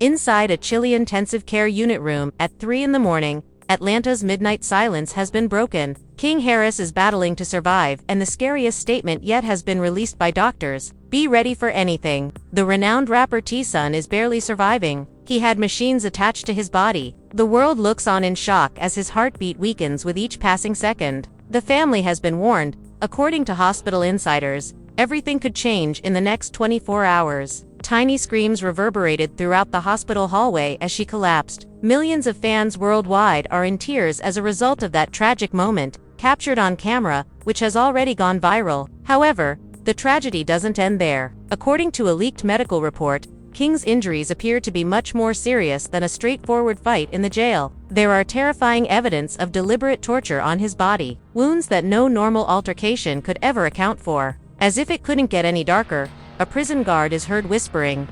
Inside a chilly intensive care unit room at 3 in the morning, Atlanta's midnight silence has been broken. King Harris is battling to survive, and the scariest statement yet has been released by doctors: "Be ready for anything." The renowned rapper T-Son is barely surviving. He had machines attached to his body. The world looks on in shock as his heartbeat weakens with each passing second. The family has been warned. According to hospital insiders, everything could change in the next 24 hours. Tiny screams reverberated throughout the hospital hallway as she collapsed. Millions of fans worldwide are in tears as a result of that tragic moment, captured on camera, which has already gone viral. However, the tragedy doesn't end there. According to a leaked medical report, King's injuries appear to be much more serious than a straightforward fight in the jail. There are terrifying evidence of deliberate torture on his body, wounds that no normal altercation could ever account for. As if it couldn't get any darker, a prison guard is heard whispering,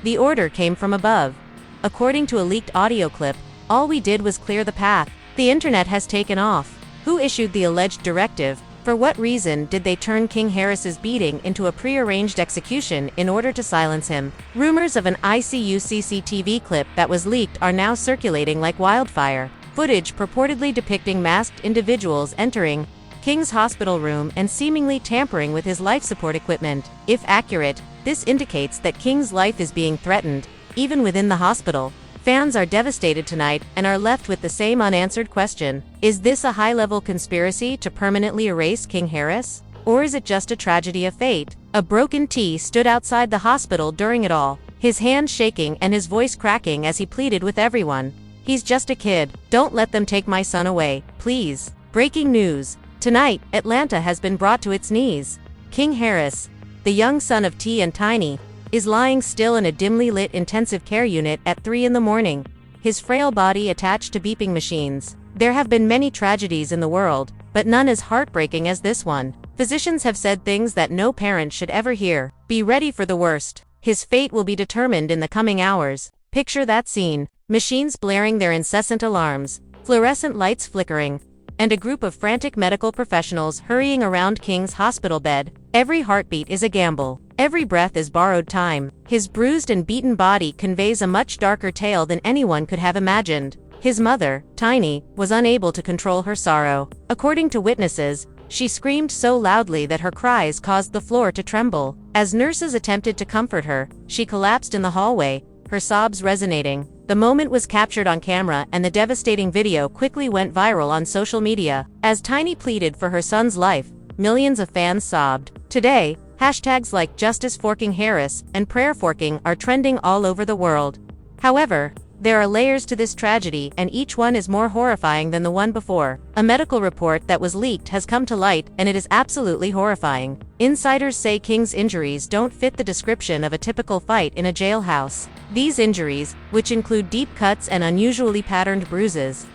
"The order came from above." According to a leaked audio clip, "All we did was clear the path." The internet has taken off. Who issued the alleged directive? For what reason did they turn King Harris's beating into a pre-arranged execution in order to silence him? Rumors of an ICU CCTV clip that was leaked are now circulating like wildfire. Footage purportedly depicting masked individuals entering King's hospital room and seemingly tampering with his life support equipment. If accurate, this indicates that King's life is being threatened, even within the hospital. Fans are devastated tonight and are left with the same unanswered question: is this a high-level conspiracy to permanently erase King Harris? Or is it just a tragedy of fate? A broken T stood outside the hospital during it all, his hands shaking and his voice cracking as he pleaded with everyone. "He's just a kid. Don't let them take my son away, please." Breaking news. Tonight, Atlanta has been brought to its knees. King Harris, the young son of T and Tiny, is lying still in a dimly lit intensive care unit at 3 in the morning, his frail body attached to beeping machines. There have been many tragedies in the world, but none as heartbreaking as this one. Physicians have said things that no parent should ever hear. Be ready for the worst. His fate will be determined in the coming hours. Picture that scene: machines blaring their incessant alarms, fluorescent lights flickering, and a group of frantic medical professionals hurrying around King's hospital bed. Every heartbeat is a gamble. Every breath is borrowed time. His bruised and beaten body conveys a much darker tale than anyone could have imagined. His mother, Tiny, was unable to control her sorrow. According to witnesses, she screamed so loudly that her cries caused the floor to tremble. As nurses attempted to comfort her, she collapsed in the hallway, her sobs resonating. The moment was captured on camera, and the devastating video quickly went viral on social media. As Tiny pleaded for her son's life, millions of fans sobbed. Today, hashtags like Justice for King Harris and Prayer for King are trending all over the world. However, there are layers to this tragedy, and each one is more horrifying than the one before. A medical report that was leaked has come to light, and it is absolutely horrifying. Insiders say King's injuries don't fit the description of a typical fight in a jailhouse. These injuries, which include deep cuts and unusually patterned bruises,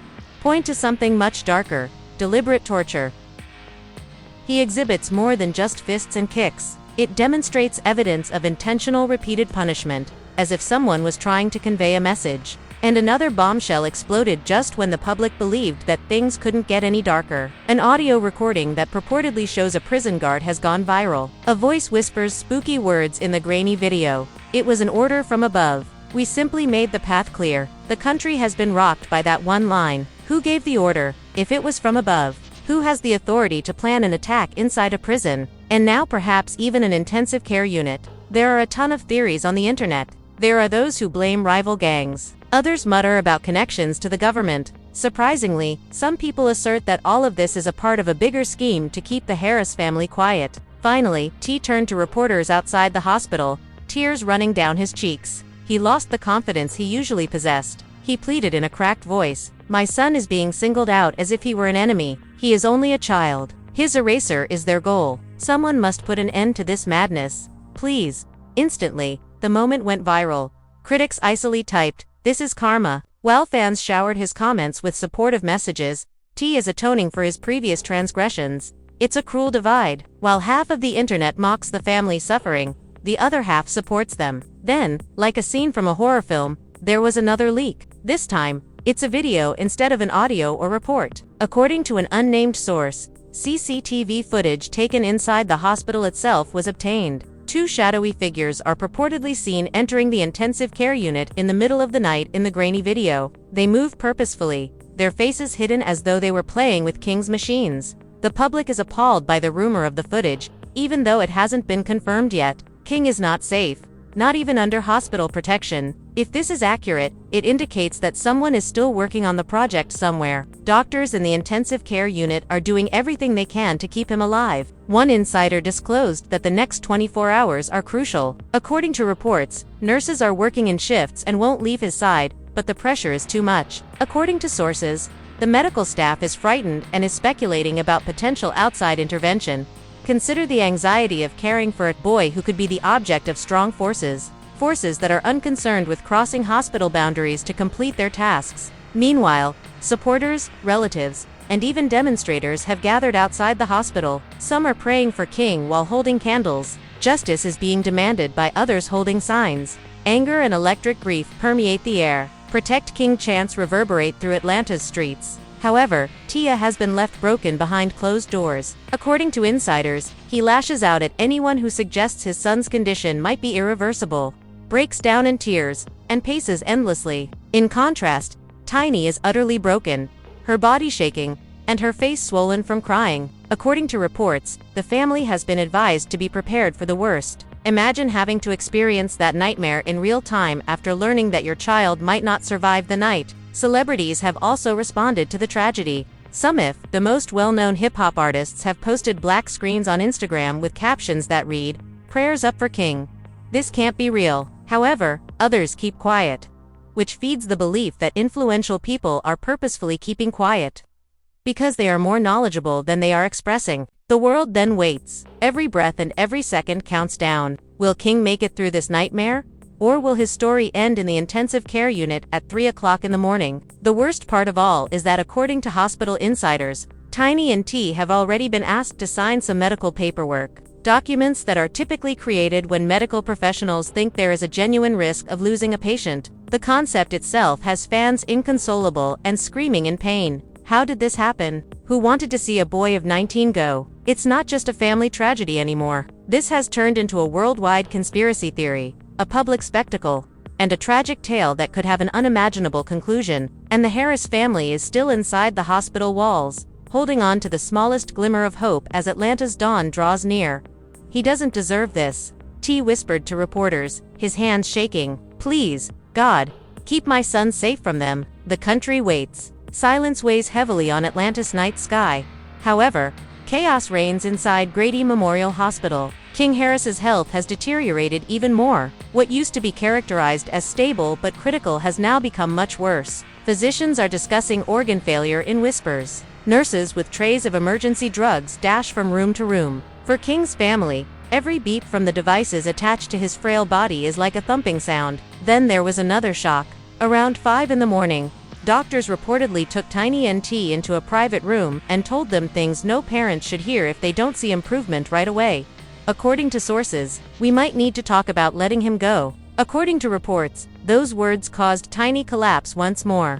point to something much darker: deliberate torture. He exhibits more than just fists and kicks. It demonstrates evidence of intentional repeated punishment, as if someone was trying to convey a message. And another bombshell exploded just when the public believed that things couldn't get any darker. An audio recording that purportedly shows a prison guard has gone viral. A voice whispers spooky words in the grainy video. "It was an order from above. We simply made the path clear." The country has been rocked by that one line. Who gave the order? If it was from above, who has the authority to plan an attack inside a prison? And now perhaps even an intensive care unit. There are a ton of theories on the internet. There are those who blame rival gangs. Others mutter about connections to the government. Surprisingly, some people assert that all of this is a part of a bigger scheme to keep the Harris family quiet. Finally, T turned to reporters outside the hospital, tears running down his cheeks. He lost the confidence he usually possessed. He pleaded in a cracked voice, "My son is being singled out as if he were an enemy. He is only a child. His eraser is their goal. Someone must put an end to this madness. Please." Instantly, the moment went viral. Critics icily typed, "This is karma," while fans showered his comments with supportive messages. T is atoning for his previous transgressions. It's a cruel divide. While half of the internet mocks the family suffering, the other half supports them. Then, like a scene from a horror film, there was another leak. This time, it's a video instead of an audio or report. According to an unnamed source, CCTV footage taken inside the hospital itself was obtained. Two shadowy figures are purportedly seen entering the intensive care unit in the middle of the night in the grainy video. They move purposefully, their faces hidden as though they were playing with King's machines. The public is appalled by the rumor of the footage, even though it hasn't been confirmed yet. King is not safe, not even under hospital protection. If this is accurate, it indicates that someone is still working on the project somewhere. Doctors in the intensive care unit are doing everything they can to keep him alive. One insider disclosed that the next 24 hours are crucial. According to reports, nurses are working in shifts and won't leave his side, but the pressure is too much. According to sources, the medical staff is frightened and is speculating about potential outside intervention. Consider the anxiety of caring for a boy who could be the object of strong forces that are unconcerned with crossing hospital boundaries to complete their tasks. Meanwhile, supporters, relatives, and even demonstrators have gathered outside the hospital. Some are praying for King while holding candles. Justice is being demanded by others holding signs. Anger and electric grief permeate the air. Protect King chants reverberate through Atlanta's streets. However, Tia has been left broken behind closed doors. According to insiders, he lashes out at anyone who suggests his son's condition might be irreversible, breaks down in tears, and paces endlessly. In contrast, Tiny is utterly broken, her body shaking, and her face swollen from crying. According to reports, the family has been advised to be prepared for the worst. Imagine having to experience that nightmare in real time after learning that your child might not survive the night. Celebrities have also responded to the tragedy. Some of the most well-known hip-hop artists have posted black screens on Instagram with captions that read, "Prayers up for King. This can't be real." However, others keep quiet, which feeds the belief that influential people are purposefully keeping quiet because they are more knowledgeable than they are expressing. The world then waits. Every breath and every second counts down. Will King make it through this nightmare? Or will his story end in the intensive care unit at 3 o'clock in the morning? The worst part of all is that according to hospital insiders, Tiny and T have already been asked to sign some medical paperwork. Documents that are typically created when medical professionals think there is a genuine risk of losing a patient. The concept itself has fans inconsolable and screaming in pain. How did this happen? Who wanted to see a boy of 19 go? It's not just a family tragedy anymore. This has turned into a worldwide conspiracy theory, a public spectacle, and a tragic tale that could have an unimaginable conclusion. And the Harris family is still inside the hospital walls, holding on to the smallest glimmer of hope as Atlanta's dawn draws near. "He doesn't deserve this," T whispered to reporters, his hands shaking. "Please, God, keep my son safe from them." The country waits. Silence weighs heavily on Atlanta's night sky. However, chaos reigns inside Grady Memorial Hospital. King Harris's health has deteriorated even more. What used to be characterized as stable but critical has now become much worse. Physicians are discussing organ failure in whispers. Nurses with trays of emergency drugs dash from room to room. For King's family, every beep from the devices attached to his frail body is like a thumping sound. Then there was another shock. Around 5 in the morning, doctors reportedly took Tiny and T into a private room and told them things no parent should hear if they don't see improvement right away. According to sources, "We might need to talk about letting him go." According to reports, those words caused Tiny collapse once more.